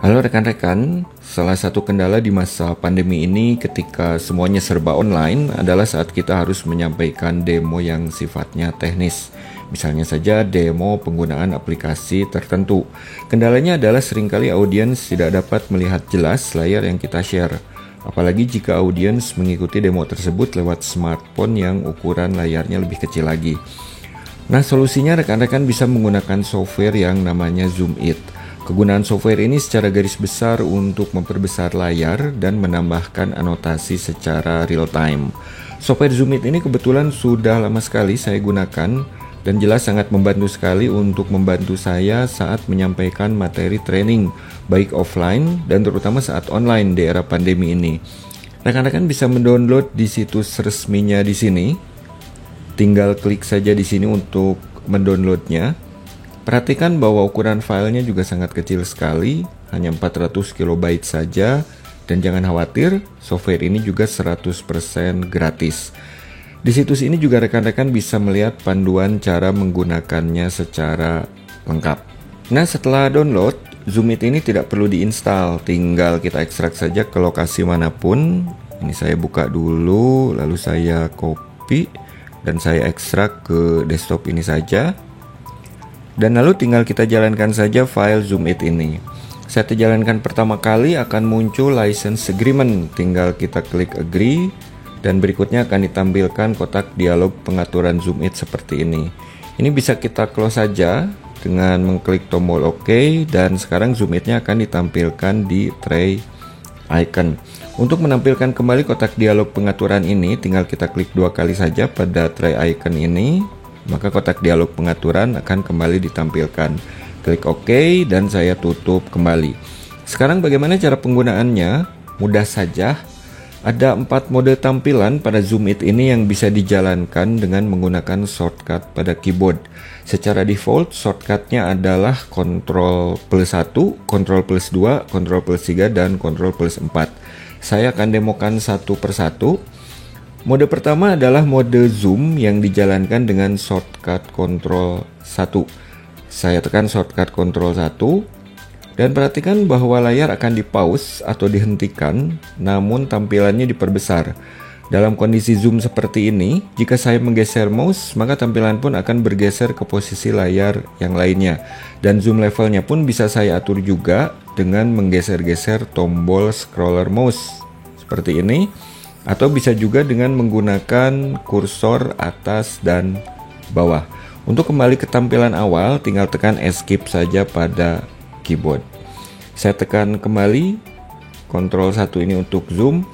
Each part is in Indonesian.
Halo rekan-rekan, salah satu kendala di masa pandemi ini ketika semuanya serba online adalah saat kita harus menyampaikan demo yang sifatnya teknis. Misalnya saja demo penggunaan aplikasi tertentu. Kendalanya adalah seringkali audiens tidak dapat melihat jelas layar yang kita share. Apalagi jika audiens mengikuti demo tersebut lewat smartphone yang ukuran layarnya lebih kecil lagi. Nah, solusinya rekan-rekan bisa menggunakan software yang namanya Zoom It. Kegunaan software ini secara garis besar untuk memperbesar layar dan menambahkan anotasi secara real time. Software Zoom It ini kebetulan sudah lama sekali saya gunakan dan jelas sangat membantu sekali untuk membantu saya saat menyampaikan materi training baik offline dan terutama saat online di era pandemi ini. Rekan-rekan bisa mendownload di situs resminya di sini. Tinggal klik saja di sini untuk mendownloadnya. Perhatikan bahwa ukuran filenya juga sangat kecil sekali, hanya 400 KB saja, dan jangan khawatir, software ini juga 100% gratis. Di situs ini juga rekan-rekan bisa melihat panduan cara menggunakannya secara lengkap. Nah, setelah download, Zoom It ini tidak perlu diinstal, tinggal kita ekstrak saja ke lokasi manapun. Ini saya buka dulu, lalu saya copy, dan saya ekstrak ke desktop ini saja. Dan lalu tinggal kita jalankan saja file Zoom It ini. Saat dijalankan pertama kali akan muncul license agreement. Tinggal kita klik agree dan berikutnya akan ditampilkan kotak dialog pengaturan Zoom It seperti ini. Ini bisa kita close saja dengan mengklik tombol OK dan sekarang Zoom It-nya akan ditampilkan di tray icon. Untuk menampilkan kembali kotak dialog pengaturan ini tinggal kita klik 2 kali saja pada tray icon ini. Maka kotak dialog pengaturan akan kembali ditampilkan. Klik OK dan saya tutup kembali. Sekarang bagaimana cara penggunaannya? Mudah saja. Ada 4 mode tampilan pada Zoom It ini yang bisa dijalankan dengan menggunakan shortcut pada keyboard. Secara default shortcutnya adalah Ctrl+1, Ctrl+2, Ctrl+3, dan Ctrl+4. Saya akan demokan satu persatu. Mode pertama adalah mode zoom yang dijalankan dengan shortcut Ctrl 1. Saya tekan shortcut Ctrl 1 dan perhatikan bahwa layar akan di-pause atau dihentikan, namun tampilannya diperbesar. Dalam kondisi zoom seperti ini, jika saya menggeser mouse, maka tampilan pun akan bergeser ke posisi layar yang lainnya. Dan zoom levelnya pun bisa saya atur juga dengan menggeser-geser tombol scroller mouse seperti ini. Atau bisa juga dengan menggunakan kursor atas dan bawah. Untuk kembali ke tampilan awal, tinggal tekan escape saja pada keyboard. Saya tekan kembali Ctrl 1 ini untuk zoom.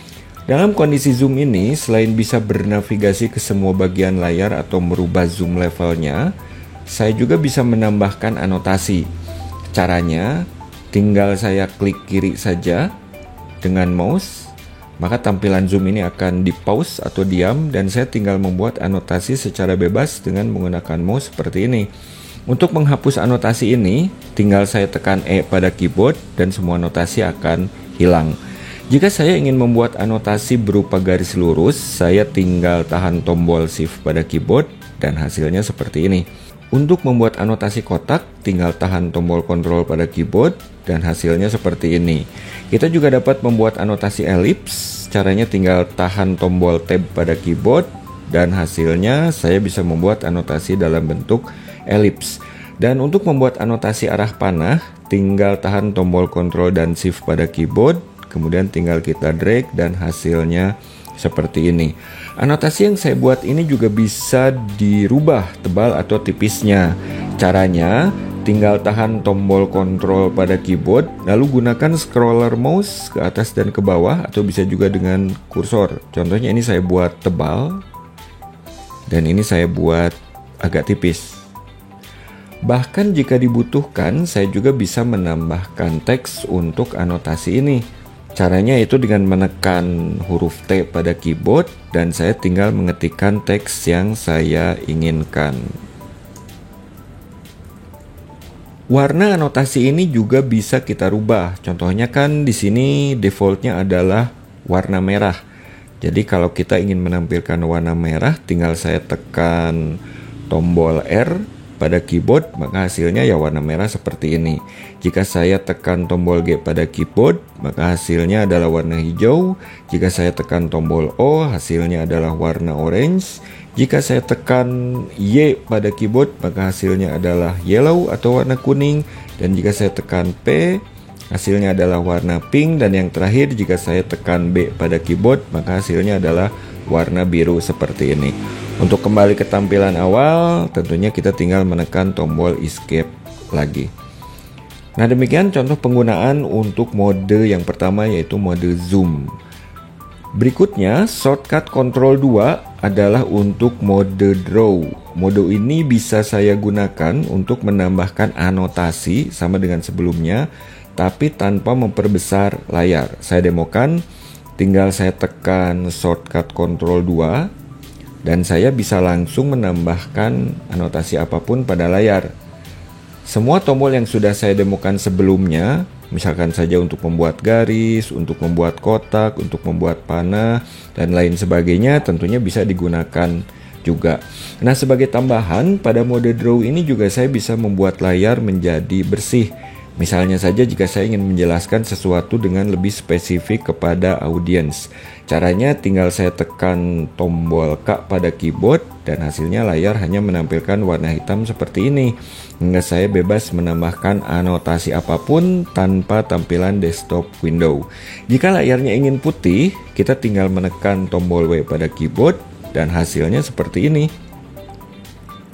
Dalam kondisi zoom ini, selain bisa bernavigasi ke semua bagian layar atau merubah zoom levelnya, saya juga bisa menambahkan anotasi. Caranya, tinggal saya klik kiri saja dengan mouse. Maka tampilan zoom ini akan di-pause atau diam dan saya tinggal membuat anotasi secara bebas dengan menggunakan mouse seperti ini. Untuk menghapus anotasi ini, tinggal saya tekan E pada keyboard dan semua anotasi akan hilang. Jika saya ingin membuat anotasi berupa garis lurus, saya tinggal tahan tombol Shift pada keyboard dan hasilnya seperti ini. Untuk membuat anotasi kotak, tinggal tahan tombol Ctrl pada keyboard dan hasilnya seperti ini. Kita juga dapat membuat anotasi elips, caranya tinggal tahan tombol Tab pada keyboard dan hasilnya saya bisa membuat anotasi dalam bentuk elips. Dan untuk membuat anotasi arah panah, tinggal tahan tombol Ctrl dan Shift pada keyboard, kemudian tinggal kita drag dan hasilnya seperti ini. Anotasi yang saya buat ini juga bisa dirubah tebal atau tipisnya. Caranya, tinggal tahan tombol Ctrl pada keyboard, lalu gunakan scroller mouse ke atas dan ke bawah atau bisa juga dengan kursor. Contohnya ini saya buat tebal dan ini saya buat agak tipis. Bahkan jika dibutuhkan, saya juga bisa menambahkan teks untuk anotasi ini. Caranya itu dengan menekan huruf T pada keyboard dan saya tinggal mengetikkan teks yang saya inginkan. Warna anotasi ini juga bisa kita rubah. Contohnya kan di sini defaultnya adalah warna merah. Jadi kalau kita ingin menampilkan warna merah, tinggal saya tekan tombol R pada keyboard, maka hasilnya ya warna merah seperti ini. Jika saya tekan tombol G pada keyboard, maka hasilnya adalah warna hijau. Jika saya tekan tombol O, hasilnya adalah warna orange. Jika saya tekan Y pada keyboard, maka hasilnya adalah yellow atau warna kuning. Dan jika saya tekan P, hasilnya adalah warna pink. Dan yang terakhir, jika saya tekan B pada keyboard, maka hasilnya adalah warna biru seperti ini. Untuk kembali ke tampilan awal, tentunya kita tinggal menekan tombol escape lagi. Nah, demikian contoh penggunaan untuk mode yang pertama, yaitu mode zoom. Berikutnya, shortcut Ctrl 2 adalah untuk mode draw. Mode ini bisa saya gunakan untuk menambahkan anotasi sama dengan sebelumnya, tapi tanpa memperbesar layar. Saya demokan. Tinggal saya tekan shortcut Ctrl 2 dan saya bisa langsung menambahkan anotasi apapun pada layar. Semua tombol yang sudah saya demokan sebelumnya, misalkan saja untuk membuat garis, untuk membuat kotak, untuk membuat panah, dan lain sebagainya, tentunya bisa digunakan juga. Nah, sebagai tambahan, pada mode draw ini juga saya bisa membuat layar menjadi bersih. Misalnya saja jika saya ingin menjelaskan sesuatu dengan lebih spesifik kepada audiens. Caranya tinggal saya tekan tombol K pada keyboard dan hasilnya layar hanya menampilkan warna hitam seperti ini. Hingga saya bebas menambahkan anotasi apapun tanpa tampilan desktop window. Jika layarnya ingin putih, kita tinggal menekan tombol W pada keyboard dan hasilnya seperti ini.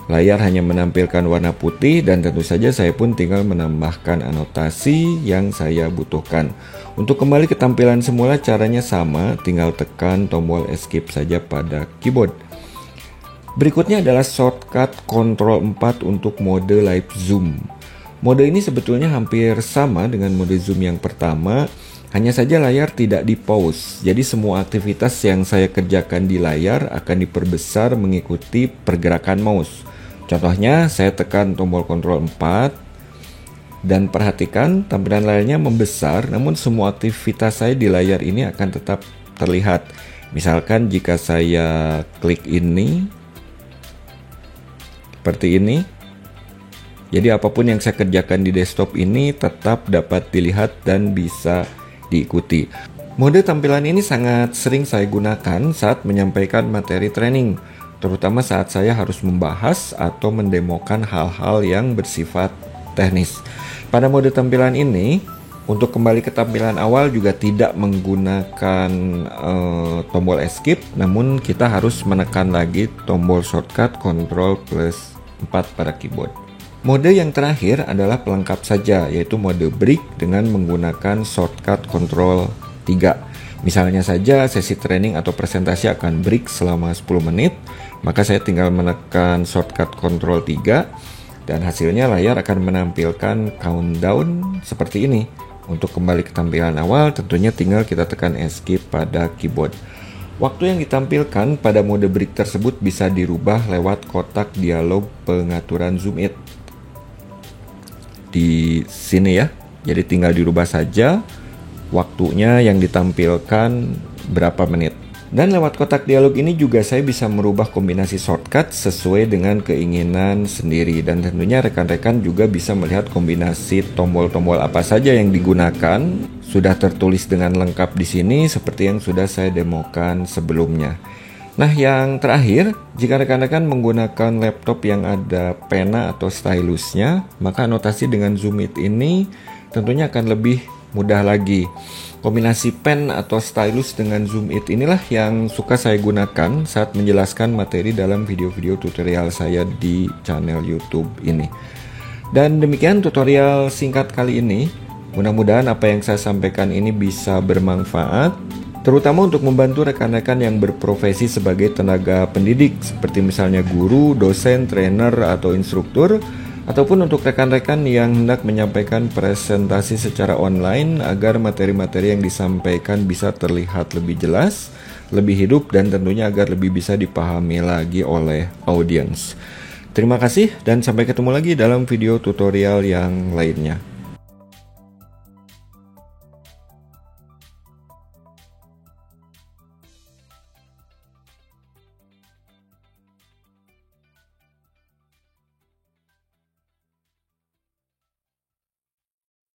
Layar hanya menampilkan warna putih dan tentu saja saya pun tinggal menambahkan anotasi yang saya butuhkan. Untuk kembali ke tampilan semula caranya sama, tinggal tekan tombol escape saja pada keyboard. Berikutnya adalah shortcut Ctrl 4 untuk mode live zoom. Mode ini sebetulnya hampir sama dengan mode zoom yang pertama, hanya saja layar tidak di pause. Jadi semua aktivitas yang saya kerjakan di layar akan diperbesar mengikuti pergerakan mouse. Contohnya, saya tekan tombol Ctrl 4 dan perhatikan tampilan layarnya membesar, namun semua aktivitas saya di layar ini akan tetap terlihat. Misalkan jika saya klik ini, seperti ini. Jadi apapun yang saya kerjakan di desktop ini tetap dapat dilihat dan bisa diikuti. Mode tampilan ini sangat sering saya gunakan saat menyampaikan materi training, terutama saat saya harus membahas atau mendemokan hal-hal yang bersifat teknis. Pada mode tampilan ini, untuk kembali ke tampilan awal juga tidak menggunakan tombol escape, namun kita harus menekan lagi tombol shortcut Ctrl plus 4 pada keyboard. Mode yang terakhir adalah pelengkap saja, yaitu mode break dengan menggunakan shortcut Ctrl 3. Misalnya saja sesi training atau presentasi akan break selama 10 menit, maka saya tinggal menekan shortcut Ctrl 3 dan hasilnya layar akan menampilkan countdown seperti ini. Untuk kembali ke tampilan awal, tentunya tinggal kita tekan escape pada keyboard. Waktu yang ditampilkan pada mode break tersebut bisa dirubah lewat kotak dialog pengaturan zoom in. Di sini ya, jadi tinggal dirubah saja waktunya yang ditampilkan berapa menit. Dan lewat kotak dialog ini juga saya bisa merubah kombinasi shortcut sesuai dengan keinginan sendiri. Dan tentunya rekan-rekan juga bisa melihat kombinasi tombol-tombol apa saja yang digunakan. Sudah tertulis dengan lengkap di sini seperti yang sudah saya demokan sebelumnya. Nah, yang terakhir, jika rekan-rekan menggunakan laptop yang ada pena atau stylusnya, maka anotasi dengan zoom in ini tentunya akan lebih mudah lagi. Kombinasi pen atau stylus dengan zoom in inilah yang suka saya gunakan saat menjelaskan materi dalam video-video tutorial saya di channel YouTube ini. Dan demikian tutorial singkat kali ini. Mudah-mudahan apa yang saya sampaikan ini bisa bermanfaat, terutama untuk membantu rekan-rekan yang berprofesi sebagai tenaga pendidik, seperti misalnya guru, dosen, trainer, atau instruktur, ataupun untuk rekan-rekan yang hendak menyampaikan presentasi secara online agar materi-materi yang disampaikan bisa terlihat lebih jelas, lebih hidup, dan tentunya agar lebih bisa dipahami lagi oleh audiens. Terima kasih dan sampai ketemu lagi dalam video tutorial yang lainnya.